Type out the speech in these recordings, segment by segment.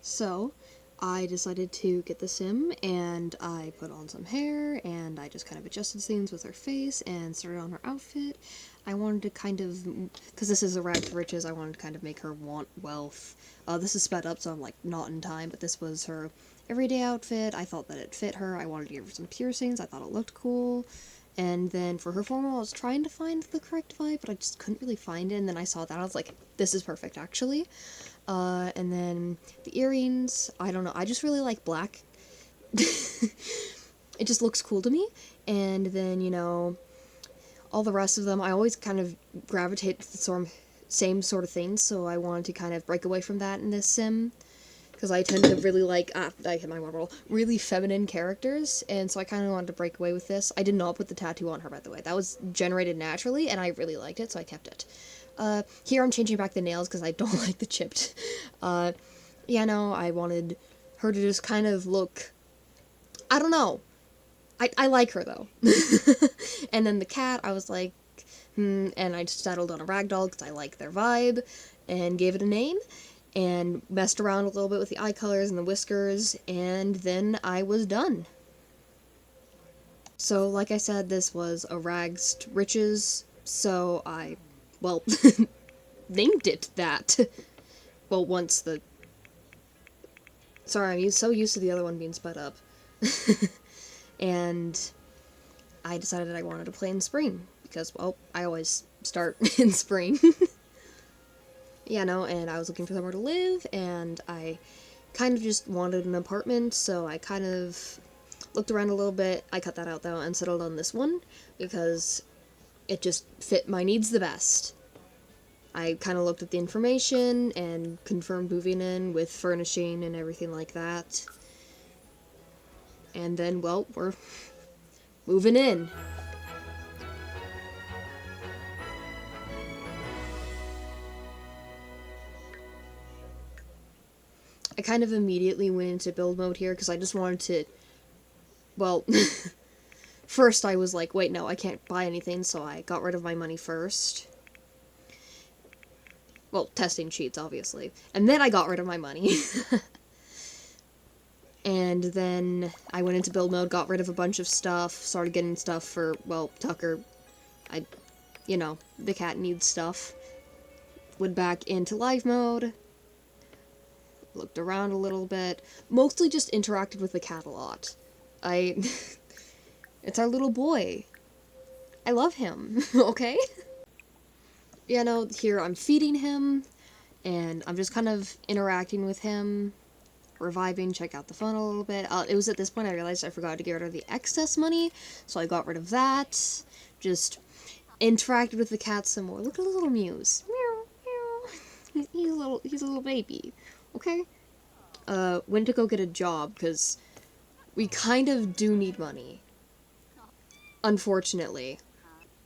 So, I decided to get the sim, and I put on some hair, and I just kind of adjusted things with her face, and started on her outfit. I wanted to kind of, because this is a rag to riches, I wanted to kind of make her want wealth. This is sped up, so I'm, like, not in time, but this was her everyday outfit. I thought that it fit her. I wanted to give her some piercings. I thought it looked cool. And then for her formal, I was trying to find the correct vibe, but I just couldn't really find it, and then I saw that, I was like, this is perfect, actually. And then the earrings, I don't know, I just really like black. It just looks cool to me. And then, all the rest of them, I always kind of gravitate to the same sort of things, so I wanted to kind of break away from that in this sim. Because I tend to really like, I hit my one roll, really feminine characters, and so I kind of wanted to break away with this. I did not put the tattoo on her, by the way. That was generated naturally, and I really liked it, so I kept it. Here I'm changing back the nails because I don't like the chipped. I wanted her to just kind of look, I don't know. I like her, though. And then the cat, I was like, and I just settled on a ragdoll because I like their vibe, and gave it a name, and messed around a little bit with the eye colors and the whiskers, and then I was done. So, like I said, this was a rags to riches, so I, well, named it that. Well, once the... Sorry, I'm so used to the other one being sped up. And I decided I wanted to play in spring, because, well, I always start in spring. And I was looking for somewhere to live, and I kind of just wanted an apartment, so I kind of looked around a little bit. I cut that out, though, and settled on this one, because it just fit my needs the best. I kind of looked at the information and confirmed moving in with furnishing and everything like that. And then, well, we're moving in. I kind of immediately went into build mode here because I just wanted to, well, first I was like, wait, no, I can't buy anything, so I got rid of my money first. Well, testing cheats, obviously. And then I got rid of my money. And then I went into build mode, got rid of a bunch of stuff, started getting stuff for, well, Tucker. The cat needs stuff. Went back into live mode. Looked around a little bit. Mostly just interacted with the cat a lot. It's our little boy. I love him, okay? Here I'm feeding him, and I'm just kind of interacting with him, reviving, check out the phone a little bit. It was at this point I realized I forgot to get rid of the excess money, so I got rid of that. Just interacted with the cat some more. Look at the little Muse. Meow, meow. He's a little baby, okay? Went to go get a job, because we kind of do need money. Unfortunately.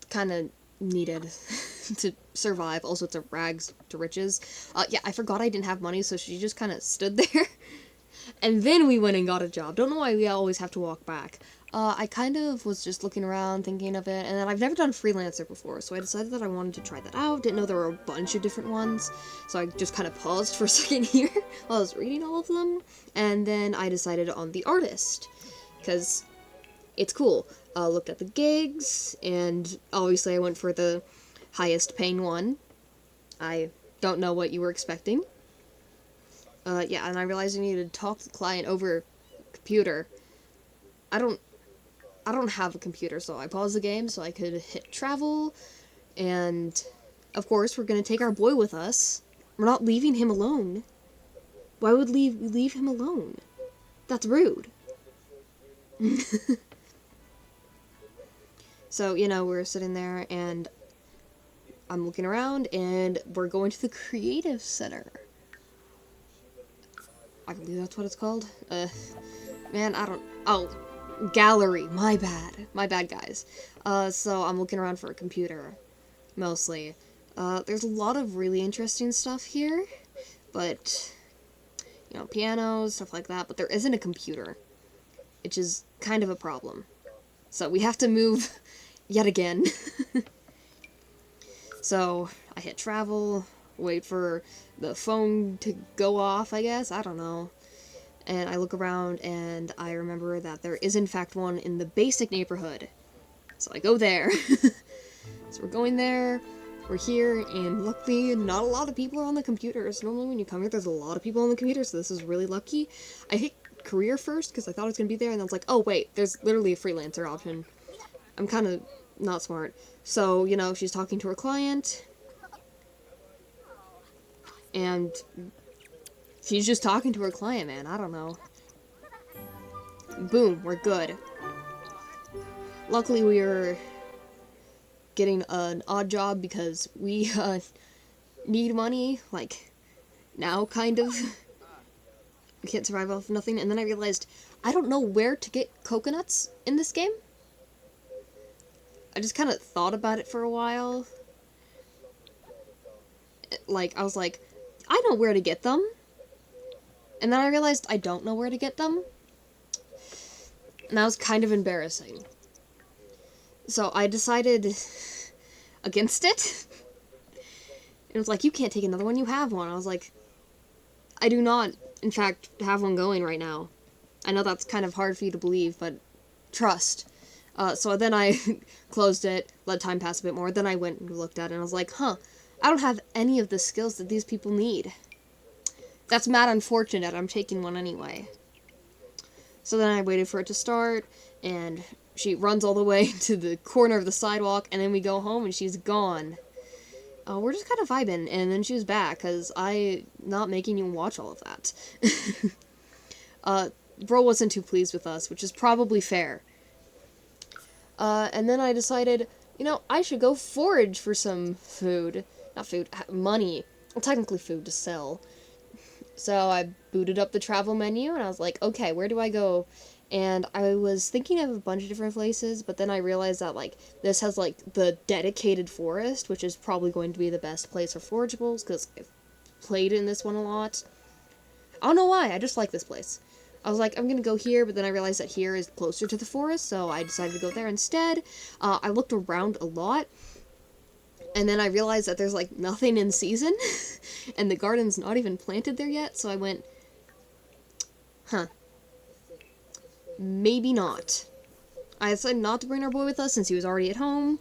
Kind of needed to survive. Also, it's a rags to riches. I forgot I didn't have money, so she just kind of stood there. And then we went and got a job. Don't know why we always have to walk back. I kind of was just looking around, thinking of it, and then I've never done freelancer before, so I decided that I wanted to try that out. Didn't know there were a bunch of different ones, so I just kind of paused for a second here while I was reading all of them, and then I decided on the artist, because it's cool. Looked at the gigs, and obviously I went for the highest paying one. I don't know what you were expecting. And I realized I needed to talk to the client over computer. I don't have a computer, so I paused the game so I could hit travel, and of course we're gonna take our boy with us. We're not leaving him alone. Why would we leave him alone? That's rude. So, we're sitting there, and I'm looking around, and we're going to the Creative Center. I believe that's what it's called. Gallery. My bad, guys. So I'm looking around for a computer, mostly. There's a lot of really interesting stuff here, but, pianos, stuff like that, but there isn't a computer, which is kind of a problem. So we have to move yet again. So I hit travel, wait for the phone to go off, I guess. I don't know. And I look around and I remember that there is in fact one in the basic neighborhood. So I go there. So we're going there, we're here, and luckily not a lot of people are on the computers. Normally when you come here, there's a lot of people on the computer, so this is really lucky. I hit career first because I thought it was going to be there, and I was like, oh wait, there's literally a freelancer option. I'm kind of not smart. So, you know, she's talking to her client, and she's just talking to her client, man. I don't know. Boom, we're good. Luckily, we are getting an odd job because we need money, like, now, kind of. We can't survive off nothing. And then I realized I don't know where to get coconuts in this game. I just kind of thought about it for a while. Like, I was like, I know where to get them. And then I realized I don't know where to get them. And that was kind of embarrassing. So I decided against it. It was like, you can't take another one, you have one. I was like, I do not, in fact, have one going right now. I know that's kind of hard for you to believe, but trust. So then I closed it, let time pass a bit more, then I went and looked at it, and I was like, huh, I don't have any of the skills that these people need. That's mad unfortunate, I'm taking one anyway. So then I waited for it to start, and she runs all the way to the corner of the sidewalk, and then we go home, and she's gone. We're just kind of vibing, and then she was back, because I'm not making you watch all of that. Bro wasn't too pleased with us, which is probably fair. And then I decided, you know, I should go forage for some food. Not food, money. Well, technically food to sell. So I booted up the travel menu, and I was like, okay, where do I go? And I was thinking of a bunch of different places, but then I realized that, like, this has, like, the dedicated forest, which is probably going to be the best place for forageables, because I've played in this one a lot. I don't know why, I just like this place. I was like, I'm gonna go here, but then I realized that here is closer to the forest, so I decided to go there instead. I looked around a lot, and then I realized that there's, like, nothing in season, and the garden's not even planted there yet, so I went, huh. Maybe not. I decided not to bring our boy with us since he was already at home,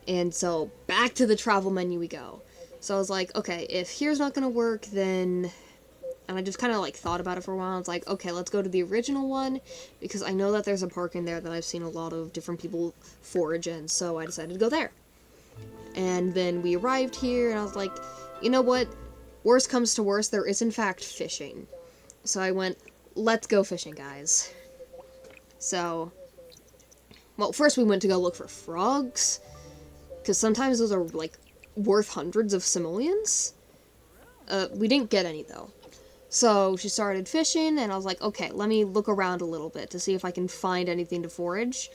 and so back to the travel menu we go. So I was like, okay, if here's not gonna work, then... And I just kind of, like, thought about it for a while. I was like, okay, let's go to the original one, because I know that there's a park in there that I've seen a lot of different people forage in, so I decided to go there. And then we arrived here, and I was like, you know what? Worst comes to worst, there is in fact fishing. So I went, let's go fishing, guys. So, well, first we went to go look for frogs, because sometimes those are, like, worth hundreds of simoleons. We didn't get any, though. So she started fishing, and I was like, okay, let me look around a little bit to see if I can find anything to forage.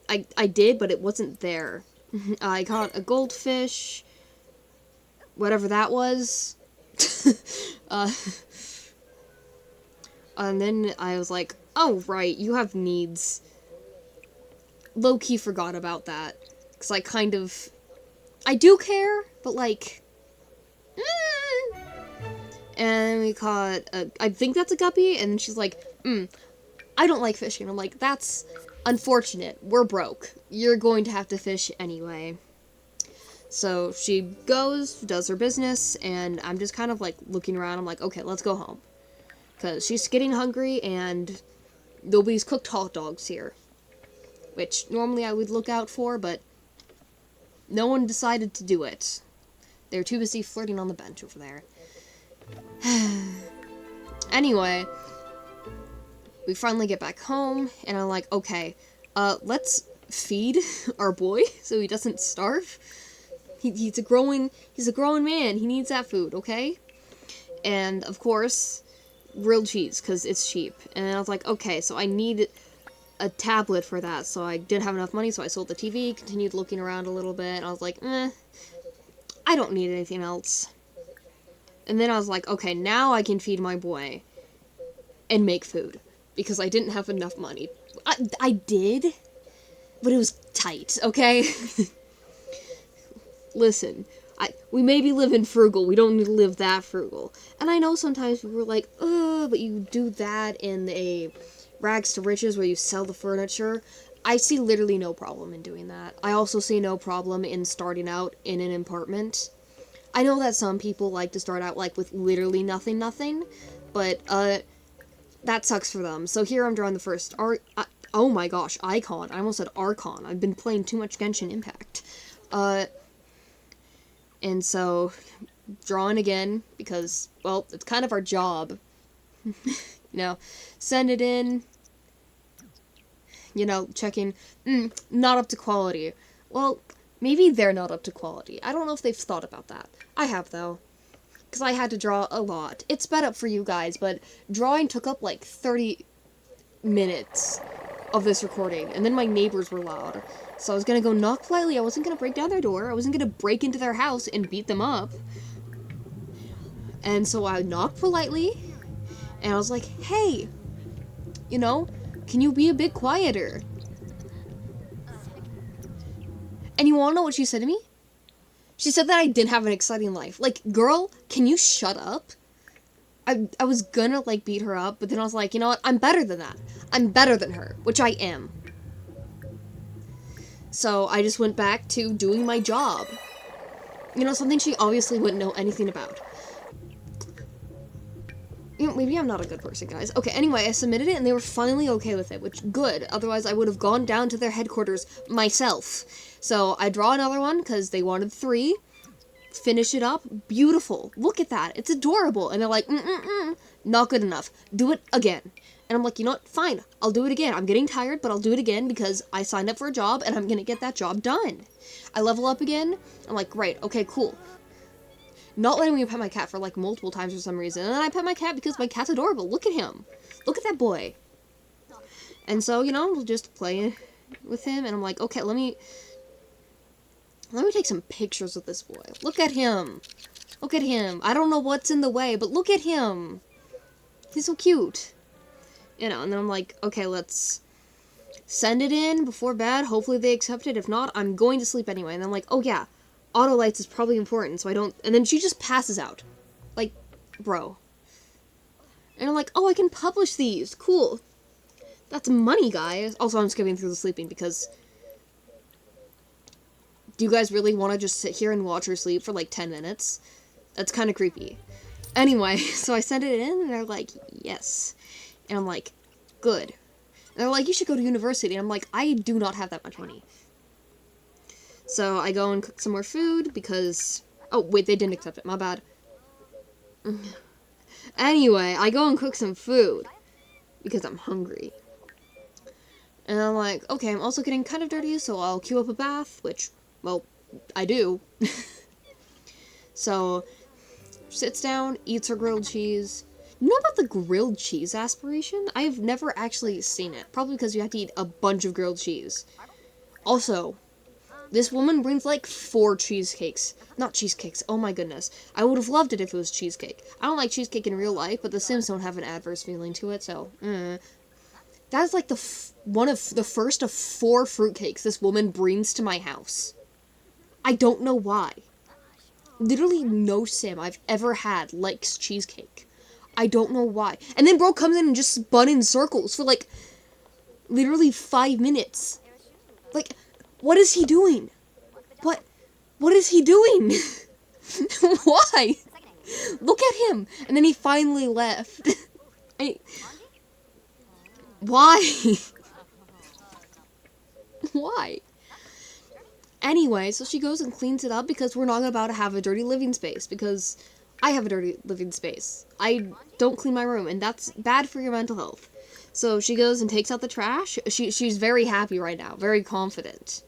I did, but it wasn't there. I caught a goldfish, whatever that was. And then I was like, oh, right, you have needs. Low-key forgot about that, because I do care, but, like... And we caught I think that's a guppy, and she's like, I don't like fishing. I'm like, that's unfortunate. We're broke. You're going to have to fish anyway. So she goes, does her business, and I'm just kind of, like, looking around. I'm like, okay, let's go home. Because she's getting hungry, and there'll be these cooked hot dogs here. Which normally I would look out for, but no one decided to do it. They're too busy flirting on the bench over there. Anyway, we finally get back home, and I'm like, okay, let's feed our boy so he doesn't starve. He's a growing man. He needs that food, okay? And, of course, grilled cheese, because it's cheap. And I was like, okay, so I need a tablet for that, so I didn't have enough money, so I sold the TV, continued looking around a little bit, and I was like, I don't need anything else. And then I was like, okay, now I can feed my boy and make food, because I didn't have enough money. I did, but it was tight, okay? Listen, We maybe live in frugal. We don't need to live that frugal. And I know sometimes people are like, but you do that in a rags to riches where you sell the furniture. I see literally no problem in doing that. I also see no problem in starting out in an apartment. I know that some people like to start out like with literally nothing, but that sucks for them. So here I'm drawing the first oh my gosh, icon. I almost said Archon. I've been playing too much Genshin Impact. And so drawing again because, well, it's kind of our job. Send it in. Checking, not up to quality. Well, maybe they're not up to quality. I don't know if they've thought about that. I have, though. Because I had to draw a lot. It sped up for you guys, but drawing took up like 30 minutes of this recording. And then my neighbors were loud. So I was gonna go knock politely. I wasn't gonna break down their door. I wasn't gonna break into their house and beat them up. And so I knocked politely. And I was like, hey, can you be a bit quieter? And you wanna know what she said to me? She said that I didn't have an exciting life. Like, girl, can you shut up? I was gonna, like, beat her up, but then I was like, you know what? I'm better than that. I'm better than her, which I am. So I just went back to doing my job. Something she obviously wouldn't know anything about. Maybe I'm not a good person, guys. Okay, anyway, I submitted it, and they were finally okay with it, which, good. Otherwise, I would have gone down to their headquarters myself. So, I draw another one, because they wanted 3. Finish it up. Beautiful. Look at that. It's adorable. And they're like, not good enough. Do it again. And I'm like, you know what? Fine. I'll do it again. I'm getting tired, but I'll do it again, because I signed up for a job, and I'm gonna get that job done. I level up again. I'm like, great. Okay, cool. Not letting me pet my cat for, like, multiple times for some reason. And then I pet my cat because my cat's adorable. Look at him. Look at that boy. And so, we'll just play with him. And I'm like, okay, let me take some pictures of this boy. Look at him. Look at him. I don't know what's in the way, but look at him. He's so cute. And then I'm like, okay, let's send it in before bed. Hopefully they accept it. If not, I'm going to sleep anyway. And I'm like, oh, yeah. Auto lights is probably important, so I don't... And then she just passes out. Like, bro. And I'm like, oh, I can publish these. Cool. That's money, guys. Also, I'm skipping through the sleeping because... Do you guys really want to just sit here and watch her sleep for, like, 10 minutes? That's kind of creepy. Anyway, so I sent it in, and they're like, yes. And I'm like, good. And they're like, you should go to university. And I'm like, I do not have that much money. So I go and cook some more food because... Oh, wait, they didn't accept it. My bad. Anyway, I go and cook some food because I'm hungry. And I'm like, okay, I'm also getting kind of dirty, so I'll queue up a bath, which, well, I do. So, sits down, eats her grilled cheese. You know about the grilled cheese aspiration? I've never actually seen it. Probably because you have to eat a bunch of grilled cheese. Also... This woman brings like 4 cheesecakes. Not cheesecakes, oh my goodness. I would have loved it if it was cheesecake. I don't like cheesecake in real life, but the Sims don't have an adverse feeling to it, so... That's like one of the first of 4 fruitcakes this woman brings to my house. I don't know why. Literally no Sim I've ever had likes cheesecake. I don't know why. And then bro comes in and just spun in circles for like... Literally 5 minutes. Like... What is he doing? What is he doing? Why? Look at him. And then he finally left. Why? Why? Anyway, so she goes and cleans it up because we're not about to have a dirty living space because I have a dirty living space. I don't clean my room and that's bad for your mental health. So she goes and takes out the trash. She's very happy right now, very confident.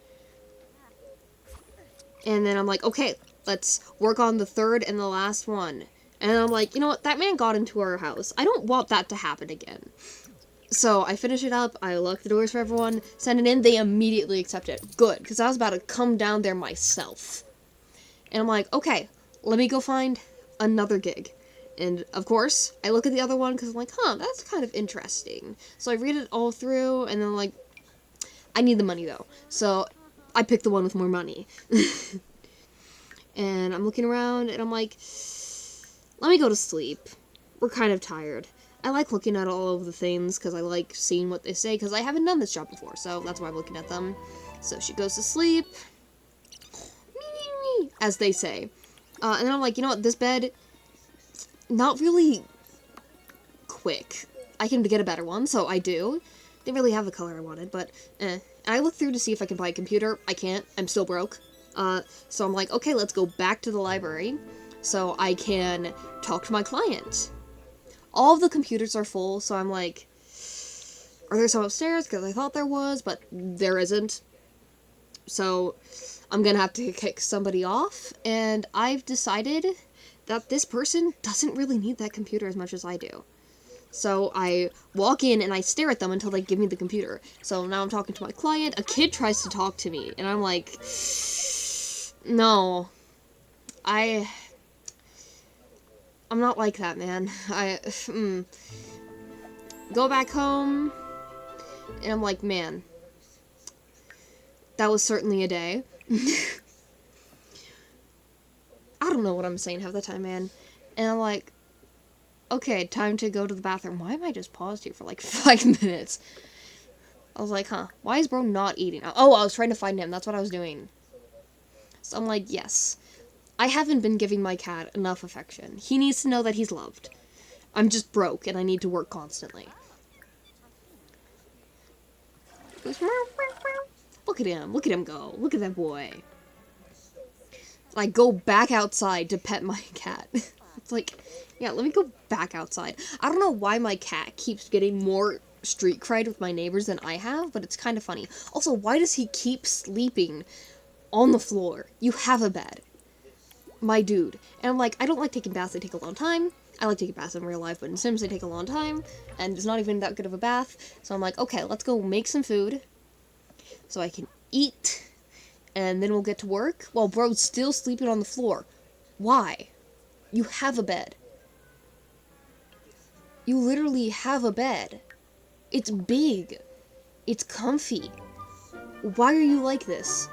And then I'm like, okay, let's work on the 3rd and the last one. And I'm like, you know what, that man got into our house. I don't want that to happen again. So I finish it up, I lock the doors for everyone, send it in, they immediately accept it. Good, because I was about to come down there myself. And I'm like, okay, let me go find another gig. And, of course, I look at the other one because I'm like, that's kind of interesting. So I read it all through, and then, like, I need the money, though. So I pick the one with more money. And I'm looking around, and I'm like, let me go to sleep. We're kind of tired. I like looking at all of the things, because I like seeing what they say, because I haven't done this job before, so that's why I'm looking at them. So she goes to sleep, as they say. And then I'm like, you know what, this bed, not really quick. I can get a better one, so I do. Didn't really have the color I wanted, but And I looked through to see if I can buy a computer. I can't. I'm still broke. So I'm like, okay, let's go back to the library so I can talk to my client. All of the computers are full, so I'm like, are there some upstairs? Because I thought there was, but there isn't. So I'm gonna have to kick somebody off, and I've decided that this person doesn't really need that computer as much as I do. So I walk in and I stare at them until they give me the computer. So now I'm talking to my client. A kid tries to talk to me, and I'm like, no, I'm not like that, man. Go back home, and I'm like, man, that was certainly a day. I don't know what I'm saying half the time, man. And I'm like, okay, time to go to the bathroom. Why am I just paused here for like 5 minutes? I was like, huh, why is bro not eating? Oh, I was trying to find him. That's what I was doing. So I'm like, yes, I haven't been giving my cat enough affection. He needs to know that he's loved. I'm just broke, and I need to work constantly. Look at him. Look at him go. Look at that boy. I go back outside to pet my cat. It's like, yeah, let me go back outside. I don't know why my cat keeps getting more street cred with my neighbors than I have, but it's kind of funny. Also, why does he keep sleeping on the floor? You have a bed. My dude. And I'm like, I don't like taking baths, they take a long time. I like taking baths in real life, but in Sims they take a long time, and it's not even that good of a bath. So I'm like, okay, let's go make some food so I can eat, and then we'll get to work. While bro's still sleeping on the floor. Why? You have a bed. You literally have a bed. It's big. It's comfy. Why are you like this?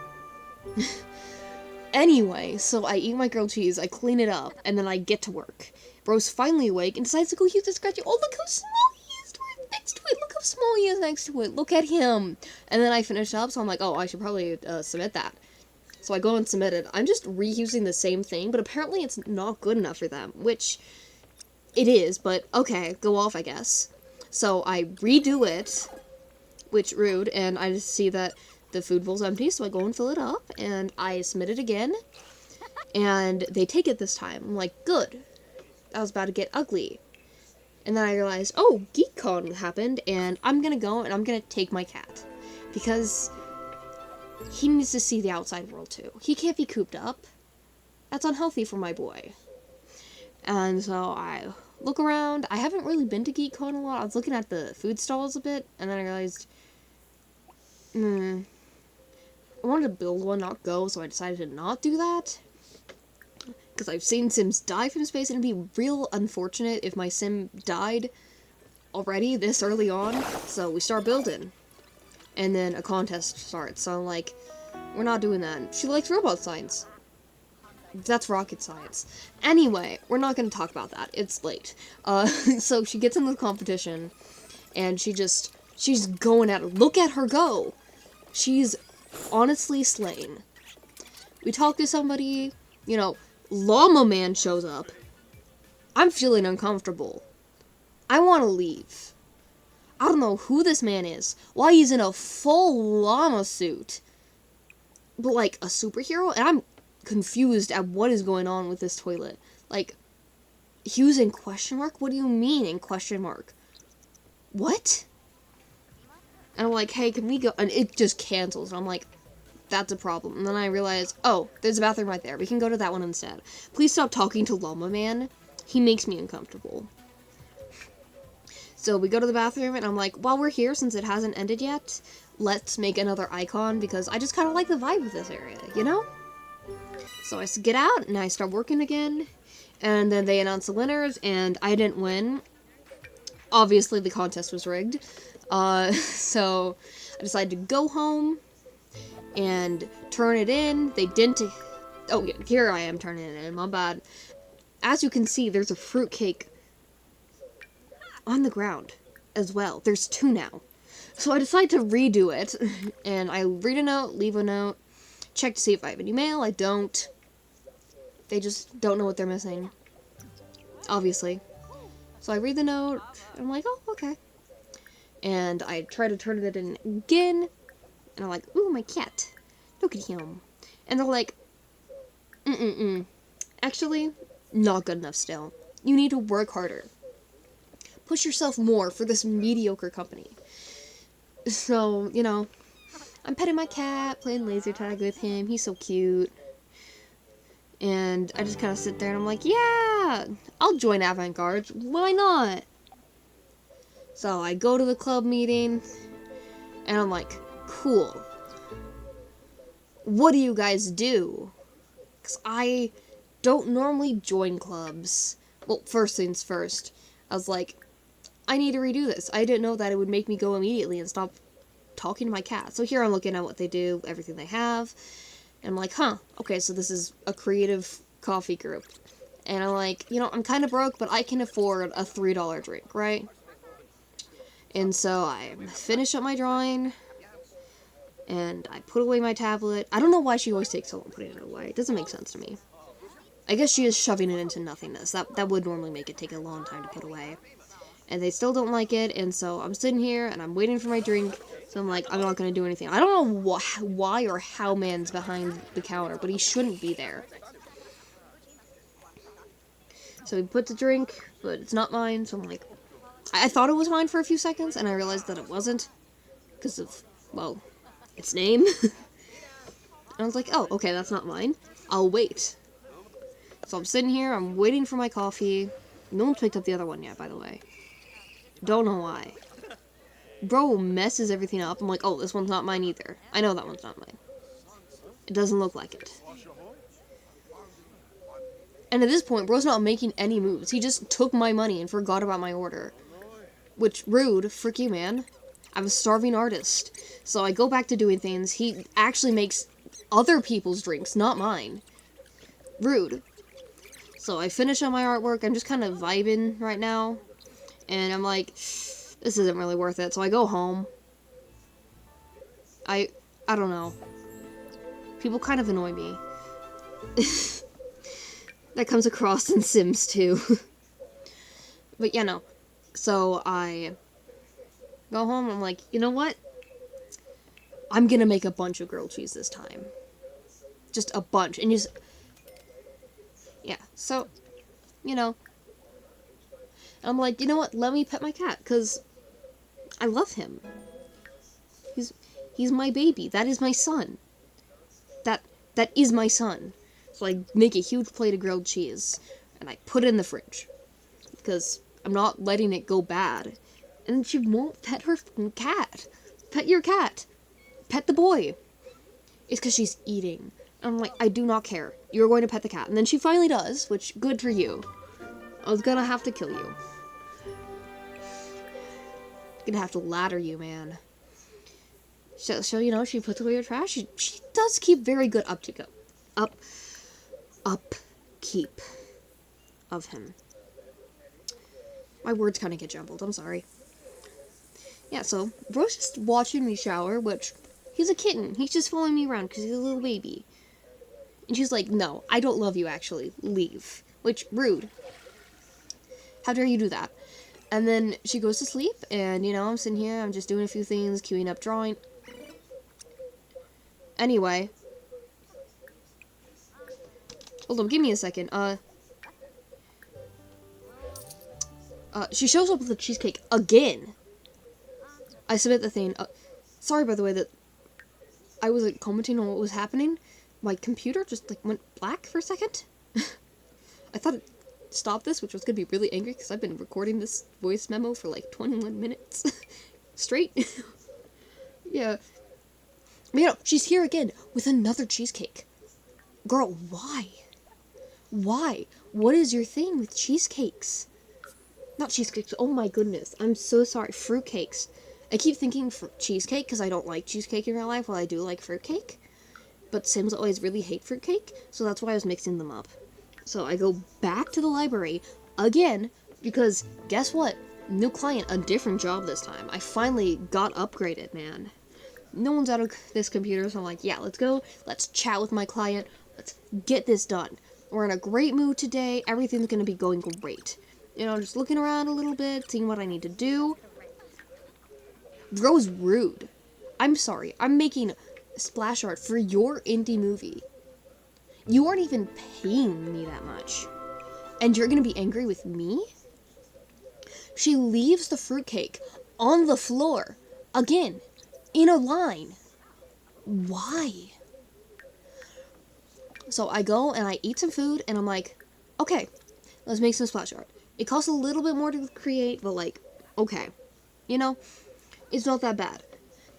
Anyway, so I eat my grilled cheese, I clean it up, and then I get to work. Bro's finally awake and decides to go use the scratchy. Oh, look how small he is next to it. Look how small he is next to it. Look at him. And then I finish up, so I'm like, oh, I should probably submit that. So I go and submit it. I'm just reusing the same thing, but apparently it's not good enough for them, which it is, but okay, go off, I guess. So I redo it, which rude, and I just see that the food bowl's empty, so I go and fill it up, and I submit it again, and they take it this time. I'm like, good. I was about to get ugly. And then I realized, oh, GeekCon happened, and I'm gonna go and I'm gonna take my cat. Because he needs to see the outside world too. He can't be cooped up. That's unhealthy for my boy. And so I look around. I haven't really been to GeekCon a lot. I was looking at the food stalls a bit, and then I realized, I wanted to build one, not go, so I decided to not do that. Because I've seen Sims die from space, and it'd be real unfortunate if my Sim died already this early on. So we start building. And then a contest starts, so I'm like, we're not doing that. She likes robot science. That's rocket science. Anyway, we're not going to talk about that. It's late. So she gets into the competition, and she's going at it. Look at her go! She's honestly slain. We talk to somebody, you know, Llama Man shows up. I'm feeling uncomfortable. I want to leave. I don't know who this man is, why he's in a full llama suit, but like a superhero, and I'm confused at what is going on with this toilet. Like, he was in question mark? What do you mean in question mark? What? And I'm like, hey, can we go? And it just cancels, and I'm like, that's a problem. And then I realize, oh, there's a bathroom right there. We can go to that one instead. Please stop talking to Llama Man. He makes me uncomfortable. So we go to the bathroom, and I'm like, while we're here, since it hasn't ended yet, let's make another icon, because I just kind of like the vibe of this area, you know? So I get out, and I start working again, and then they announce the winners, and I didn't win. Obviously, the contest was rigged. So I decided to go home and turn it in. They didn't Oh, yeah, here I am turning it in. My bad. As you can see, there's a fruitcake on the ground as well. There's two now. So I decide to redo it, and I read a note, leave a note, check to see if I have any mail. I don't. They just don't know what they're missing. Obviously. So I read the note, and I'm like, oh, okay. And I try to turn it in again, and I'm like, ooh, my cat. Look at him. And they're like, actually, not good enough still. You need to work harder. Push yourself more for this mediocre company. So, you know, I'm petting my cat, playing laser tag with him. He's so cute. And I just kind of sit there and I'm like, yeah, I'll join Avant-Garde. Why not? So I go to the club meeting, and I'm like, cool. What do you guys do? Because I don't normally join clubs. Well, first things first. I was like, I need to redo this. I didn't know that it would make me go immediately and stop talking to my cat. So here I'm looking at what they do, everything they have. And I'm like, huh, okay, so this is a creative coffee group. And I'm like, you know, I'm kind of broke, but I can afford a $3 drink, right? And so I finish up my drawing, and I put away my tablet. I don't know why she always takes so long putting it away. It doesn't make sense to me. I guess she is shoving it into nothingness. That would normally make it take a long time to put away. And they still don't like it, and so I'm sitting here, and I'm waiting for my drink, so I'm like, I'm not going to do anything. I don't know why or how man's behind the counter, but he shouldn't be there. So he puts a drink, but it's not mine, so I'm like, I thought it was mine for a few seconds, and I realized that it wasn't, because of, well, its name. And I was like, oh, okay, that's not mine. I'll wait. So I'm sitting here, I'm waiting for my coffee. No one's picked up the other one yet, by the way. Don't know why. Bro messes everything up. I'm like, oh, this one's not mine either. I know that one's not mine. It doesn't look like it. And at this point, bro's not making any moves. He just took my money and forgot about my order. Which, rude. Frick you, man. I'm a starving artist. So I go back to doing things. He actually makes other people's drinks, not mine. Rude. So I finish on my artwork. I'm just kind of vibing right now. And I'm like, this isn't really worth it. So I go home. I don't know. People kind of annoy me. That comes across in Sims too. But yeah, no. So I go home, I'm like, you know what? I'm gonna make a bunch of grilled cheese this time. Just a bunch. And just... yeah, so, you know. I'm like, you know what? Let me pet my cat, because I love him. He's my baby. That is my son. That is my son. So I make a huge plate of grilled cheese, and I put it in the fridge, because I'm not letting it go bad. And she won't pet her cat. Pet your cat. Pet the boy. It's because she's eating. And I'm like, I do not care. You're going to pet the cat. And then she finally does, which, good for you. I was gonna have to kill you. Gonna have to ladder you, man. So you know, she puts away her trash. She does keep very good upkeep of him. My words kind of get jumbled. I'm sorry. Yeah, so bro's just watching me shower, which he's a kitten. He's just following me around because he's a little baby. And she's like, no, I don't love you, actually. Leave. Which, rude. How dare you do that? And then she goes to sleep, and, you know, I'm sitting here, I'm just doing a few things, queuing up drawing. Anyway. Hold on, give me a second. She shows up with the cheesecake again. I submit the thing. Sorry, by the way, that I was, like, commenting on what was happening. My computer just, like, went black for a second. I thought it stopped this, which was gonna be really angry, because I've been recording this voice memo for, like, 21 minutes. Straight. Yeah. But, you know, she's here again with another cheesecake. Girl, why? Why? What is your thing with cheesecakes? Not cheesecakes. Oh my goodness. I'm so sorry. Fruitcakes. I keep thinking cheesecake because I don't like cheesecake in real life while I do like fruitcake. but Sims always really hate fruitcake, so that's why I was mixing them up. So I go back to the library again, because guess what? New client, a different job this time. I finally got upgraded, man. No one's out of this computer, so I'm like, yeah, let's go. Let's chat with my client. Let's get this done. We're in a great mood today. Everything's going to be going great. You know, just looking around a little bit, seeing what I need to do. Bro's rude. I'm sorry. I'm making splash art for your indie movie. You aren't even paying me that much. And you're going to be angry with me? She leaves the fruitcake on the floor. Again. In a line. Why? So I go and I eat some food and I'm like, okay, let's make some splash art. It costs a little bit more to create, but like, okay. You know, it's not that bad.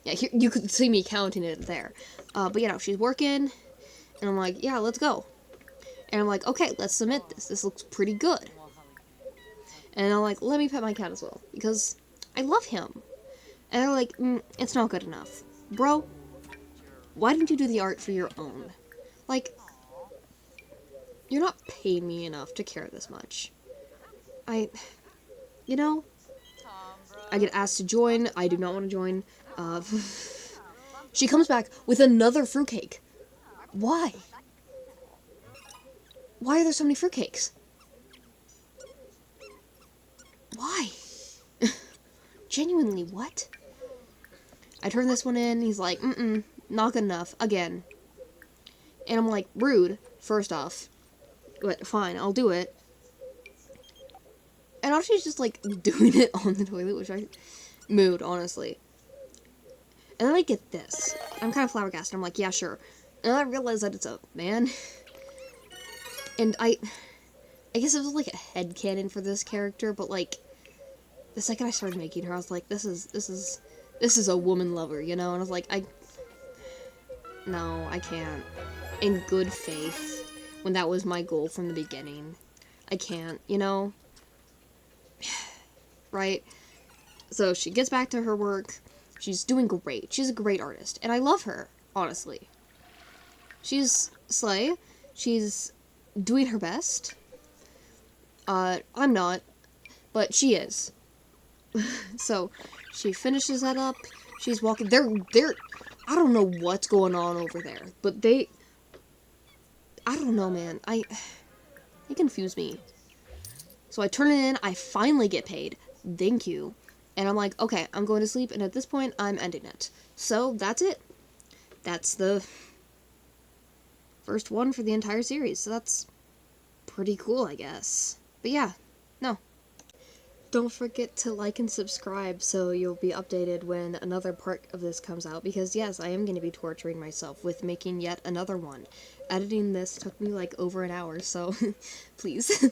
Yeah, here, you could see me counting it there. But you know, she's working and I'm like, yeah, let's go. And I'm like, okay, let's submit this. This looks pretty good. And I'm like, let me pet my cat as well, because I love him. And they're like, it's not good enough. Bro, why didn't you do the art for your own? Like, you're not paying me enough to care this much. You know, I get asked to join. I do not want to join. She comes back with another fruitcake. Why? Why are there so many fruitcakes? Why? Genuinely, what? I turn this one in, he's like, not good enough, again. And I'm like, rude, first off. But fine, I'll do it. And now she's just, like, doing it on the toilet, which I... mood, honestly. And then I get this. I'm kind of flabbergasted. I'm like, yeah, sure. And then I realize that it's a man. And I guess it was, like, a headcanon for this character, but, like... the second I started making her, I was like, this is a woman lover, you know? And I was like, no, I can't. In good faith, when that was my goal from the beginning. I can't, you know? Right? So she gets back to her work. She's doing great. She's a great artist. And I love her, honestly. She's slay. She's doing her best. I'm not. But she is. So, she finishes that up. She's walking. They're, I don't know what's going on over there. But I don't know, man. They confuse me. So I turn it in. I finally get paid. Thank you. And I'm like, okay, I'm going to sleep. And at this point, I'm ending it. So, that's it. That's the first one for the entire series. So that's pretty cool, I guess. But yeah, no. Don't forget to like and subscribe so you'll be updated when another part of this comes out, because yes, I am going to be torturing myself with making yet another one. Editing this took me like over an hour, so please.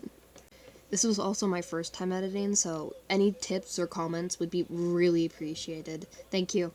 This was also my first time editing, so any tips or comments would be really appreciated. Thank you.